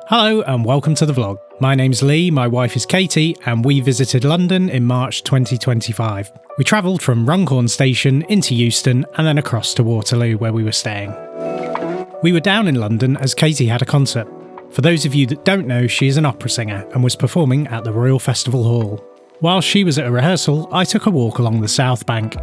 Hello and welcome to the vlog. My name's Lee, my wife is Katie, and we visited London in March 2025. We travelled from Runcorn Station into Euston and then across to Waterloo where we were staying. We were down in London as Katie had a concert. For those of you that don't know, she is an opera singer and was performing at the Royal Festival Hall. While she was at a rehearsal, I took a walk along the South Bank.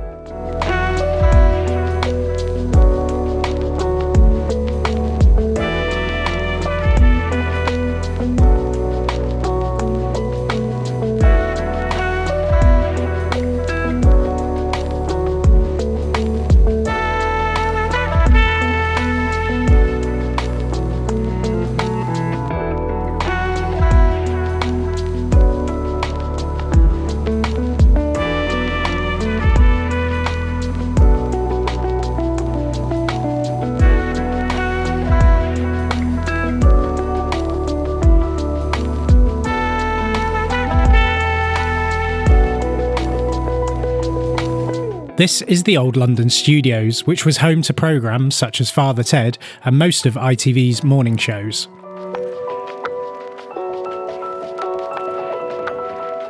This is the Old London Studios, which was home to programmes such as Father Ted and most of ITV's morning shows.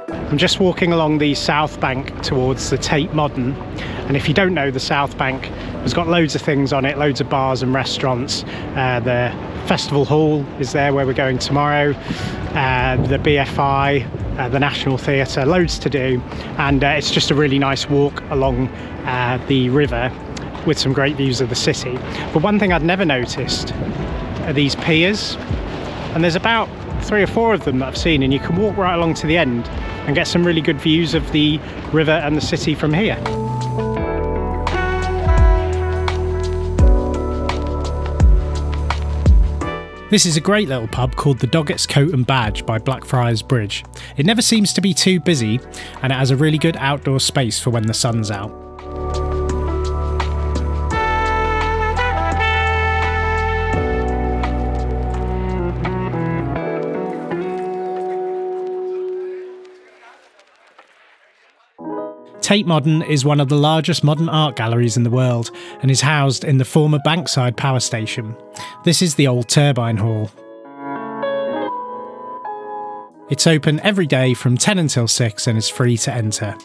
I'm just walking along the South Bank towards the Tate Modern, and if you don't know, the South Bank has got loads of things on it, loads of bars and restaurants. The Festival Hall is there where we're going tomorrow, the BFI, the National Theatre, loads to do, and it's just a really nice walk along the river with some great views of the city. But one thing I'd never noticed are these piers, and there's about 3 or 4 of them that I've seen, and you can walk right along to the end and get some really good views of the river and the city from here. This is a great little pub called the Doggett's Coat and Badge by Blackfriars Bridge. It never seems to be too busy, and it has a really good outdoor space for when the sun's out. Tate Modern is one of the largest modern art galleries in the world and is housed in the former Bankside power station. This is the old turbine hall. It's open every day from 10 until 6 and is free to enter.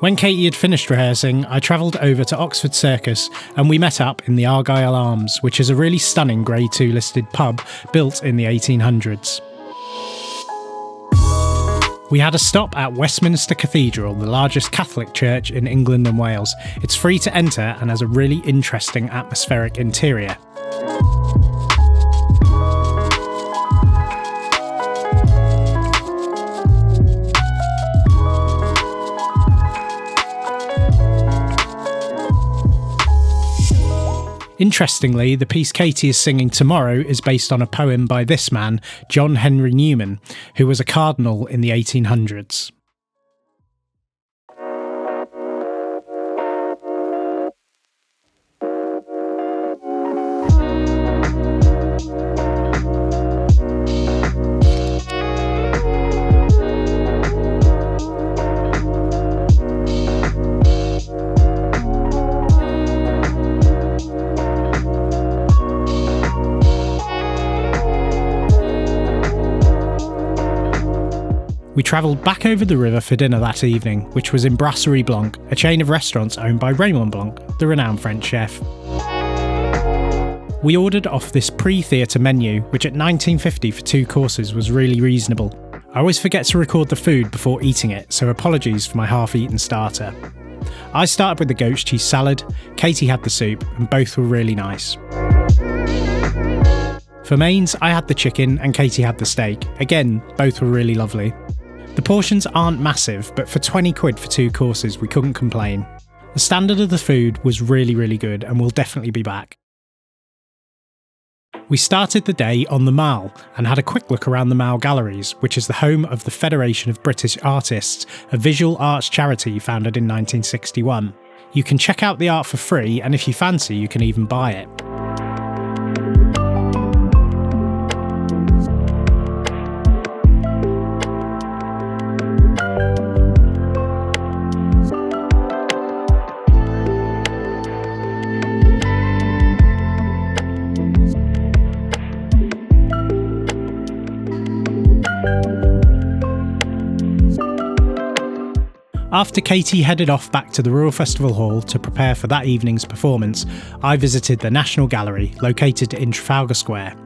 When Katie had finished rehearsing, I travelled over to Oxford Circus and we met up in the Argyle Arms, which is a really stunning Grade 2 listed pub built in the 1800s. We had a stop at Westminster Cathedral, the largest Catholic church in England and Wales. It's free to enter and has a really interesting atmospheric interior. Interestingly, the piece Katie is singing tomorrow is based on a poem by this man, John Henry Newman, who was a cardinal in the 1800s. We travelled back over the river for dinner that evening, which was in Brasserie Blanc, a chain of restaurants owned by Raymond Blanc, the renowned French chef. We ordered off this pre-theatre menu, which at $19.50 for 2 courses was really reasonable. I always forget to record the food before eating it, so apologies for my half-eaten starter. I started with the goat's cheese salad, Katie had the soup, and both were really nice. For mains, I had the chicken and Katie had the steak. Again, both were really lovely. The portions aren't massive, but for 20 quid for 2 courses, we couldn't complain. The standard of the food was really, really good, and we'll definitely be back. We started the day on the Mall and had a quick look around the Mall Galleries, which is the home of the Federation of British Artists, a visual arts charity founded in 1961. You can check out the art for free, and if you fancy, you can even buy it. After Katie headed off back to the Royal Festival Hall to prepare for that evening's performance, I visited the National Gallery, located in Trafalgar Square.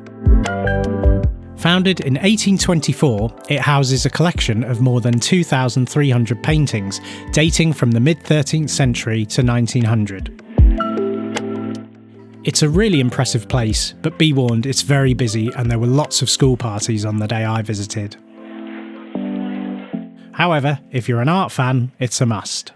Founded in 1824, it houses a collection of more than 2,300 paintings, dating from the mid-13th century to 1900. It's a really impressive place, but be warned, it's very busy and there were lots of school parties on the day I visited. However, if you're an art fan, it's a must.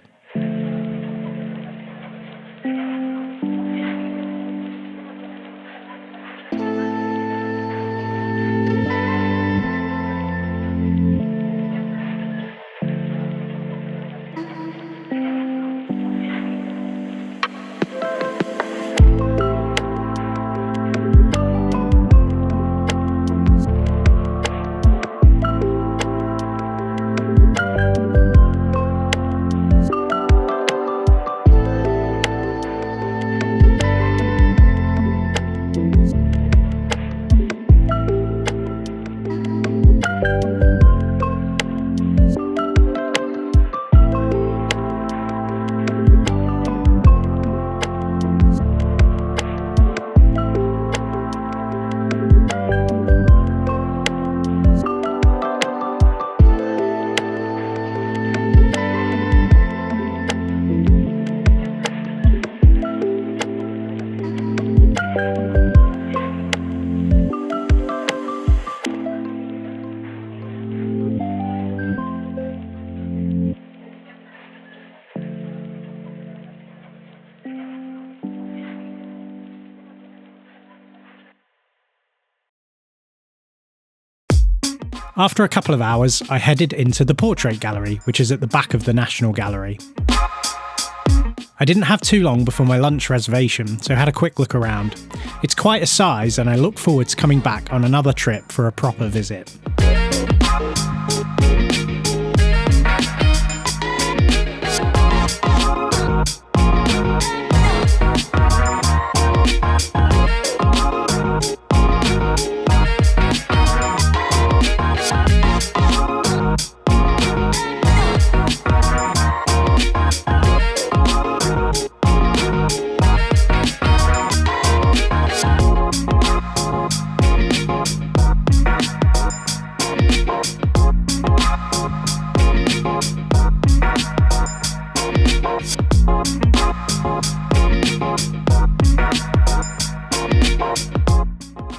After a couple of hours, I headed into the Portrait Gallery, which is at the back of the National Gallery. I didn't have too long before my lunch reservation, so I had a quick look around. It's quite a size, and I look forward to coming back on another trip for a proper visit.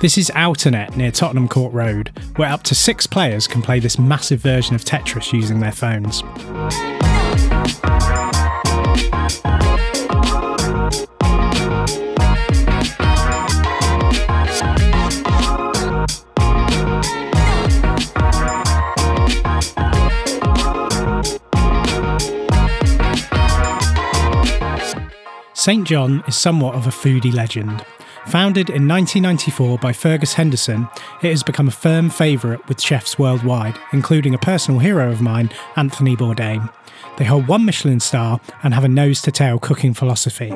This is Outernet near Tottenham Court Road, where up to 6 players can play this massive version of Tetris using their phones. St John is somewhat of a foodie legend. Founded in 1994 by Fergus Henderson, it has become a firm favourite with chefs worldwide, including a personal hero of mine, Anthony Bourdain. They hold 1 Michelin star and have a nose-to-tail cooking philosophy.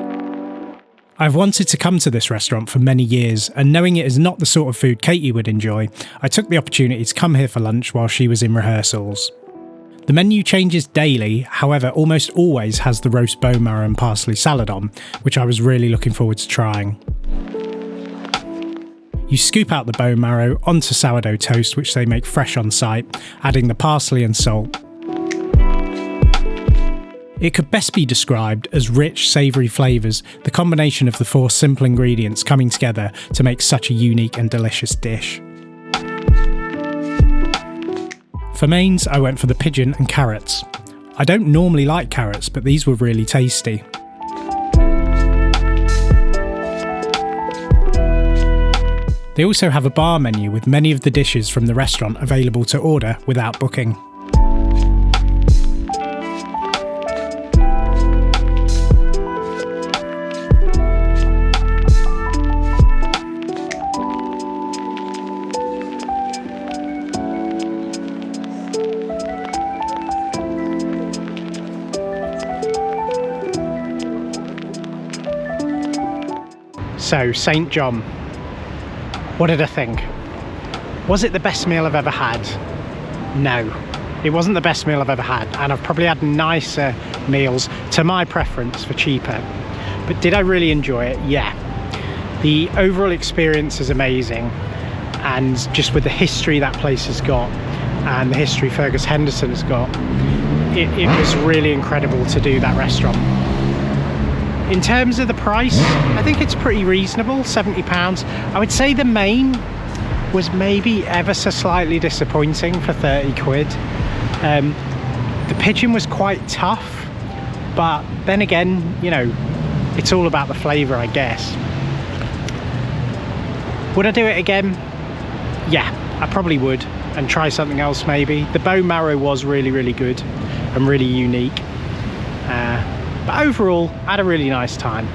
I've wanted to come to this restaurant for many years, and knowing it is not the sort of food Katie would enjoy, I took the opportunity to come here for lunch while she was in rehearsals. The menu changes daily, however almost always has the roast bone marrow and parsley salad on, which I was really looking forward to trying. You scoop out the bone marrow onto sourdough toast, which they make fresh on site, adding the parsley and salt. It could best be described as rich, savoury flavours, the combination of the 4 simple ingredients coming together to make such a unique and delicious dish. For mains, I went for the pigeon and carrots. I don't normally like carrots, but these were really tasty. They also have a bar menu with many of the dishes from the restaurant available to order without booking. So, St. John. What did I think? Was it the best meal I've ever had? No, it wasn't the best meal I've ever had, and I've probably had nicer meals to my preference for cheaper. But did I really enjoy it? Yeah. The overall experience is amazing, and just with the history that place has got and the history Fergus Henderson has got, it was really incredible to do that restaurant. In terms of the price, I think it's pretty reasonable, £70. I would say the main was maybe ever so slightly disappointing for 30 quid. The pigeon was quite tough, but then again, you know, it's all about the flavour, I guess. Would I do it again? Yeah, I probably would, and try something else maybe. The bone marrow was really, really good and really unique. But overall, I had a really nice time.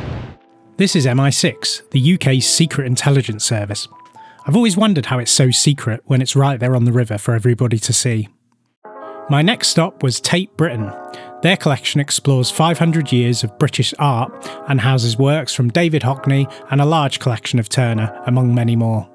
This is MI6, the UK's secret intelligence service. I've always wondered how it's so secret when it's right there on the river for everybody to see. My next stop was Tate Britain. Their collection explores 500 years of British art and houses works from David Hockney and a large collection of Turner, among many more.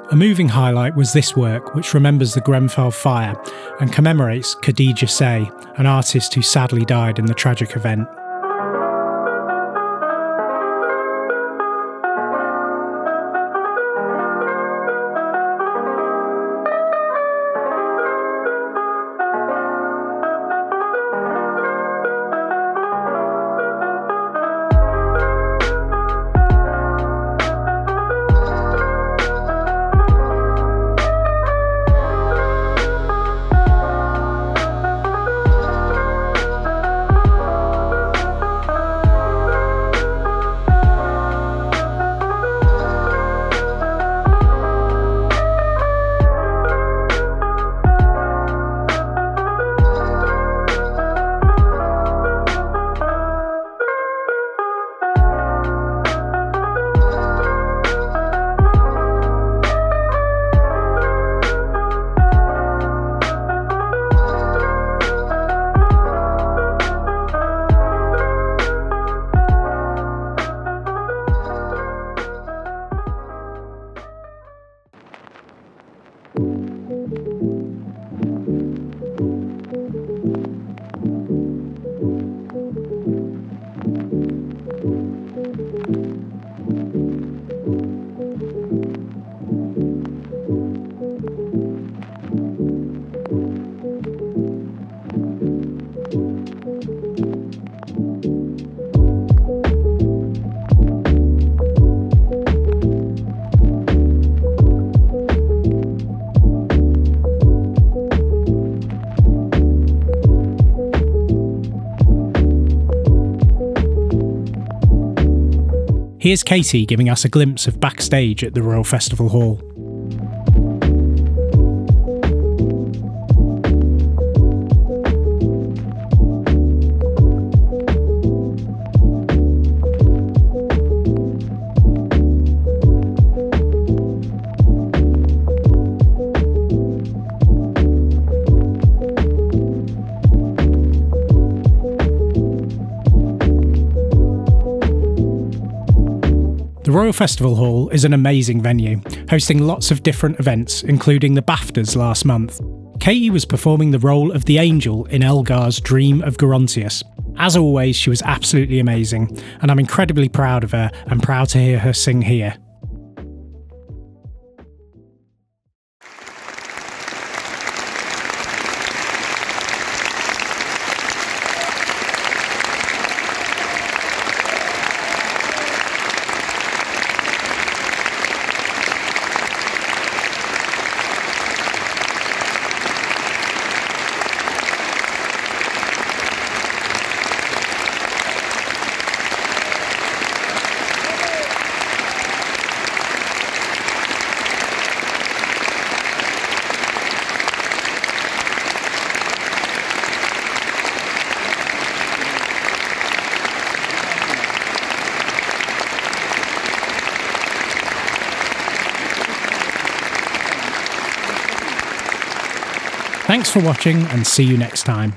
A moving highlight was this work, which remembers the Grenfell fire and commemorates Khadija Say, an artist who sadly died in the tragic event. Here's Katie giving us a glimpse of backstage at the Royal Festival Hall. The Royal Festival Hall is an amazing venue, hosting lots of different events, including the BAFTAs last month. Katie was performing the role of the angel in Elgar's Dream of Gerontius. As always, she was absolutely amazing, and I'm incredibly proud of her and proud to hear her sing here. Thanks for watching and see you next time.